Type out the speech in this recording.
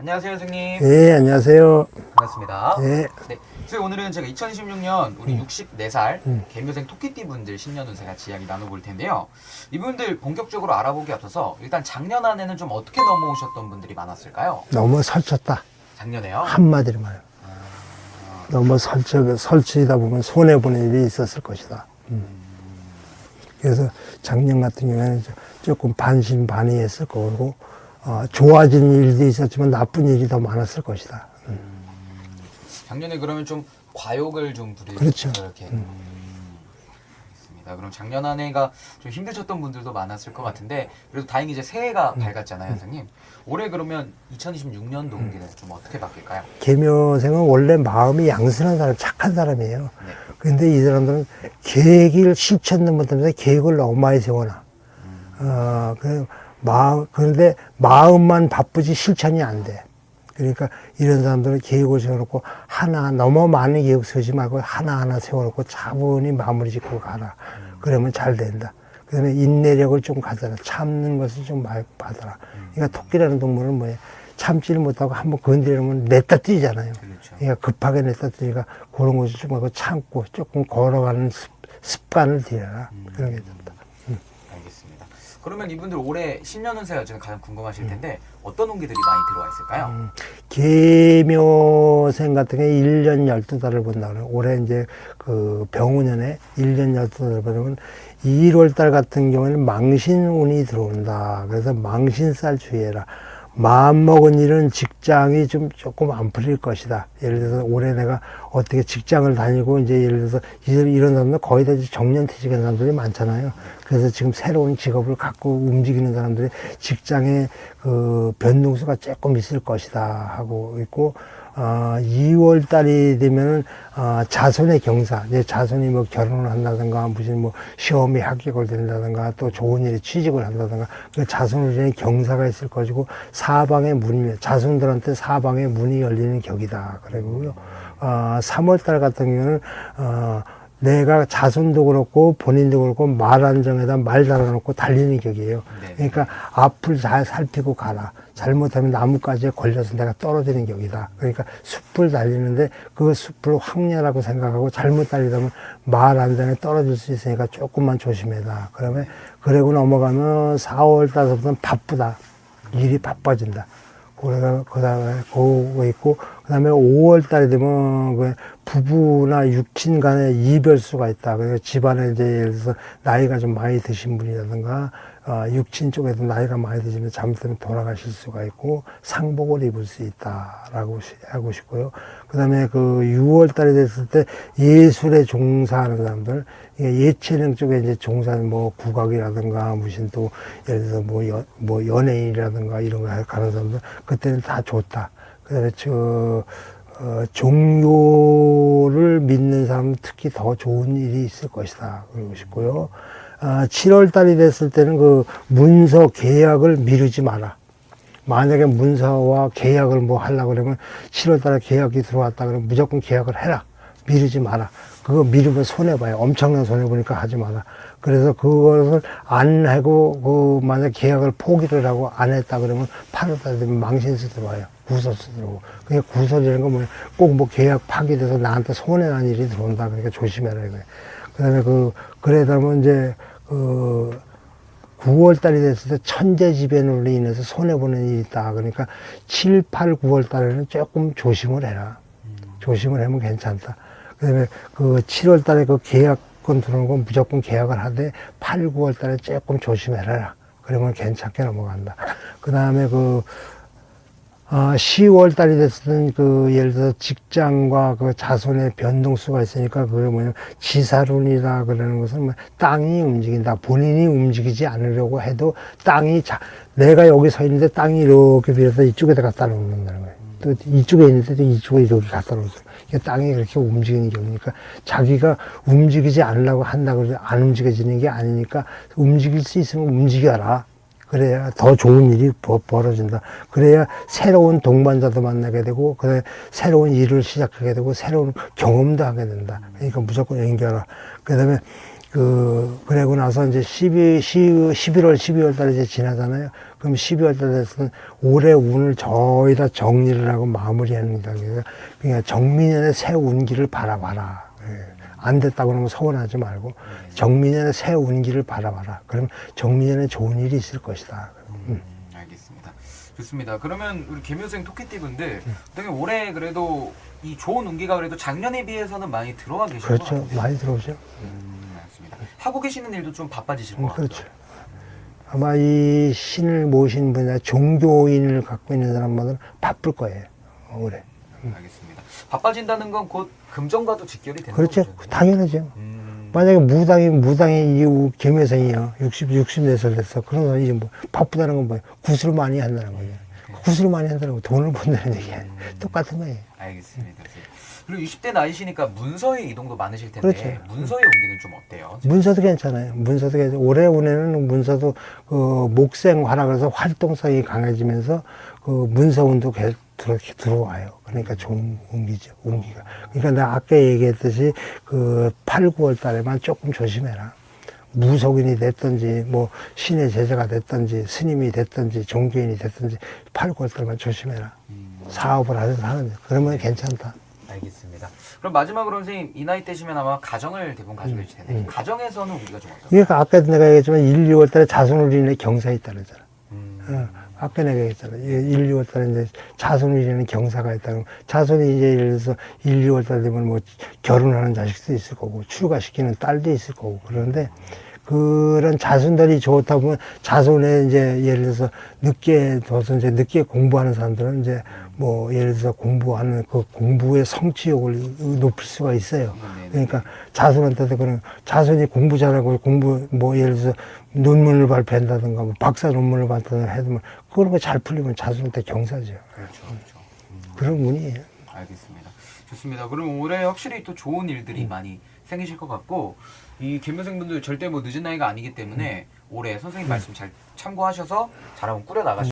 안녕하세요, 선생님. 네, 안녕하세요. 반갑습니다. 네. 네. 선생님, 오늘은 제가 2016년 우리 64살 개묘생 토끼띠 분들 신년 운세 같이 이야기 나눠볼 텐데요. 이분들 본격적으로 알아보기 앞서서 일단 작년 한 해는 좀 어떻게 넘어오셨던 분들이 많았을까요? 너무 설쳤다. 작년에요? 한마디로 말해요. 너무 설치다 보면 손해보는 일이 있었을 것이다. 그래서 작년 같은 경우에는 조금 반신반의했을 거고, 좋아진 일도 있었지만 나쁜 일이 더 많았을 것이다. 작년에 그러면 좀 과욕을 좀 부리고 그렇죠. 이렇게. 알겠습니다. 그럼 작년 한 해가 좀 힘드셨던 분들도 많았을 것 같은데 그래도 다행히 이제 새해가 밝았잖아요, 선생님. 올해 그러면 2026년 동기는 좀 어떻게 바뀔까요? 계묘생은 원래 마음이 양선한 사람, 착한 사람이에요. 네. 근데 이 사람들은 계획을 실천 못하면서 계획을 너무 많이 세워놔. 그런데 마음만 바쁘지 실천이 안 돼. 그러니까 이런 사람들은 계획을 세워놓고 너무 많은 계획 세우지 말고 하나하나 세워놓고 차분히 마무리 짓고 가라. 그러면 잘 된다. 그 다음에 인내력을 좀 가져라. 참는 것을 좀 많이 받아라. 그러니까 토끼라는 동물은 뭐예요? 참지를 못하고 한번 건드리면 냈다 뛰잖아요. 그렇죠. 그러니까 급하게 냈다 뛰니까 그런 것을 좀 하고 참고 조금 걸어가는 습관을 들여라. 그런 게 된다. 알겠습니다. 그러면 이분들 올해 신년 운세가 지금 가장 궁금하실 텐데 어떤 운기들이 많이 들어와 있을까요? 계묘생 같은 경우에 1년 12달을 본다 그래요. 올해 이제 그 병우년에 1년 12달을 보면 1월달 같은 경우에는 망신운이 들어온다. 그래서 망신살 주의해라. 마음먹은 일은 직장이 조금 안 풀릴 것이다. 예를 들어서 올해 내가 어떻게 직장을 다니고 이제 예를 들어서 이런 사람들 거의 다 정년퇴직한 사람들이 많잖아요. 그래서 지금 새로운 직업을 갖고 움직이는 사람들이 직장에 그 변동수가 조금 있을 것이다 하고 있고, 2월 달이 되면은, 자손의 경사, 이제 자손이 뭐 결혼을 한다든가, 무슨 뭐 시험에 합격을 된다든가, 또 좋은 일에 취직을 한다든가, 그 자손을 위해 경사가 있을 것이고, 자손들한테 사방의 문이 열리는 격이다. 그리고요, 3월 달 같은 경우는, 내가 자손도 그렇고 본인도 그렇고 말 안정에다 말 달아놓고 달리는 격이에요. 네. 그러니까 앞을 잘 살피고 가라. 잘못하면 나뭇가지에 걸려서 내가 떨어지는 격이다. 그러니까 숲을 달리는데 그 숲을 황녀라고 생각하고 잘못 달리다 보면 말 안정에 떨어질 수 있으니까 조금만 조심해라. 그러고 넘어가면 4월 달부터는 바쁘다. 일이 바빠진다. 그다음에 그거 있고, 그다음에 5월 달이 되면 그 부부나 육친 간의 이별수가 있다. 그래서 집안에 이제 예를 들어서 나이가 좀 많이 드신 분이라든가, 육친 쪽에도 나이가 많이 드시면 잘못하면 돌아가실 수가 있고, 상복을 입을 수 있다라고 하고 싶고요. 그다음에 그 6월 달이 됐을 때 예술에 종사하는 사람들, 예체능 쪽에 이제 종사하는 뭐 국악이라든가 무슨 또 예를 들어서 뭐 연예인이라든가 이런 거 가는 사람들, 그때는 다 좋다. 그다음에 종교를 믿는 사람은 특히 더 좋은 일이 있을 것이다. 그러고 싶고요. 7월 달이 됐을 때는 그 문서 계약을 미루지 마라. 만약에 문서와 계약을 뭐 하려고 그러면 7월 달에 계약이 들어왔다 그러면 무조건 계약을 해라. 미루지 마라. 그거 미루면 손해봐요. 엄청난 손해보니까 하지 마라. 그래서 그것을 안 하고, 만약 계약을 포기를 하고 안 했다 그러면 8월 달 되면 망신수 들어와요. 구설수 들어오고. 그게 구설이라는 건 뭐예요? 꼭 뭐 계약 파기돼서 나한테 손해난 일이 들어온다. 그러니까 조심해라 이거예요. 그 다음에 그러다면 이제, 9월 달이 됐을 때 천재지변으로 인해서 손해보는 일이 있다. 그러니까 7, 8, 9월 달에는 조금 조심을 해라. 조심을 하면 괜찮다. 그 다음에 7월 달에 그 계약권 들어오는 건 무조건 계약을 하되 8, 9월 달에 조금 조심해라. 그러면 괜찮게 넘어간다. 그 다음에 10월 달이 됐을 때는 예를 들어서 직장과 자손의 변동수가 있으니까 그게 뭐냐면 지사룬이라 그러는 것은 뭐 땅이 움직인다. 본인이 움직이지 않으려고 해도 내가 여기 서 있는데 땅이 이렇게 빌어서 이쪽에다 갖다 놓는다는 거예요. 또 이쪽에 있는데 또 이쪽에 이렇게 갖다 놓죠. 땅이 그렇게 움직이는 경우니까 자기가 움직이지 않으려고 한다고 해서 안 움직여지는 게 아니니까 움직일 수 있으면 움직여라. 그래야 더 좋은 일이 벌어진다. 그래야 새로운 동반자도 만나게 되고, 그래 새로운 일을 시작하게 되고, 새로운 경험도 하게 된다. 그러니까 무조건 연결하라. 그 다음에 그러고 나서 이제 11월, 12월 달에 이제 지나잖아요. 그럼 12월 달에 돼서는 올해 운을 거의 다 정리를 하고 마무리합니다. 그래서 그냥 정민년의 새 운기를 바라봐라. 예. 안 됐다고 그러면 서운하지 말고 정민년의 새 운기를 바라봐라. 그럼 정민년에 좋은 일이 있을 것이다. 알겠습니다. 좋습니다. 그러면 우리 개묘생 토끼띠분들 어떻게 올해 그래도 이 좋은 운기가 그래도 작년에 비해서는 많이 들어와 계신 것 그렇죠. 같아요. 많이 들어오죠. 맞습니다. 하고 계시는 일도 좀 바빠지실 것 같아요. 그렇죠. 아마 이 신을 모신 분이나 종교인을 갖고 있는 사람들은 바쁠 거예요. 올해. 알겠습니다. 바빠진다는 건 곧 금전과도 직결이 되는 그렇죠. 거죠. 당연하죠. 만약에 무당이 이후 개묘생이요. 64살 됐어. 그러면 이제 뭐 바쁘다는 건 뭐예요? 구슬을 많이 한다는 거예요. 구슬을 많이 한다는 건 돈을 번다는 얘기야. 똑같은 거예요. 알겠습니다. 그리고 20대 나이시니까 문서의 이동도 많으실 텐데 그렇죠. 문서의 운기는 좀 어때요? 문서도 괜찮아요. 문서도 괜찮아요. 올해 운에는 문서도 목생화라 그래서 활동성이 강해지면서 문서운도 계속 들어와요. 그러니까 좋은 운기죠. 운기가. 그러니까 내가 아까 얘기했듯이 8, 9월 달에만 조금 조심해라. 무속인이 됐든지 뭐 신의 제자가 됐든지 스님이 됐든지 종교인이 됐든지 8, 9월 달만 조심해라. 사업을 하는 그러면 괜찮다. 알겠습니다. 그럼 마지막으로 선생님 이 나이 때시면 아마 가정을 대부분 가지고 계실 텐데 가정에서는 우리가 좀 어떨까요? 그러니까 아까 내가 얘기했지만 1, 2월 달에 자손을인해 경사가 있다 그러잖아. 아까 내가 얘기했잖아. 1, 2월 달에 이제 자손을인해는 경사가 있다. 그럼 자손이 이제 예를 들어서 1, 2월 달 되면 뭐 결혼하는 자식도 있을 거고 출가시키는 딸도 있을 거고 그런데 그런 자손들이 좋다 보면 자손에 이제 예를 들어서 늦게 둬서 이제 늦게 공부하는 사람들은 이제 뭐 예를 들어서 공부하는 그 공부의 성취욕을 높일 수가 있어요. 그러니까 자손한테도 그런 자손이 공부 잘하고 공부 뭐 예를 들어서 논문을 발표한다든가 뭐 박사 논문을 발표한다든가 해도 그런 거 잘 풀리면 자손한테 경사죠. 그렇죠. 그런 운이에요. 알겠습니다. 좋습니다. 그럼 올해 확실히 또 좋은 일들이 많이 생기실 것 같고 이 개묘생분들 절대 뭐 늦은 나이가 아니기 때문에 올해 선생님 말씀 잘 참고하셔서 잘 한번 꾸려 나가시면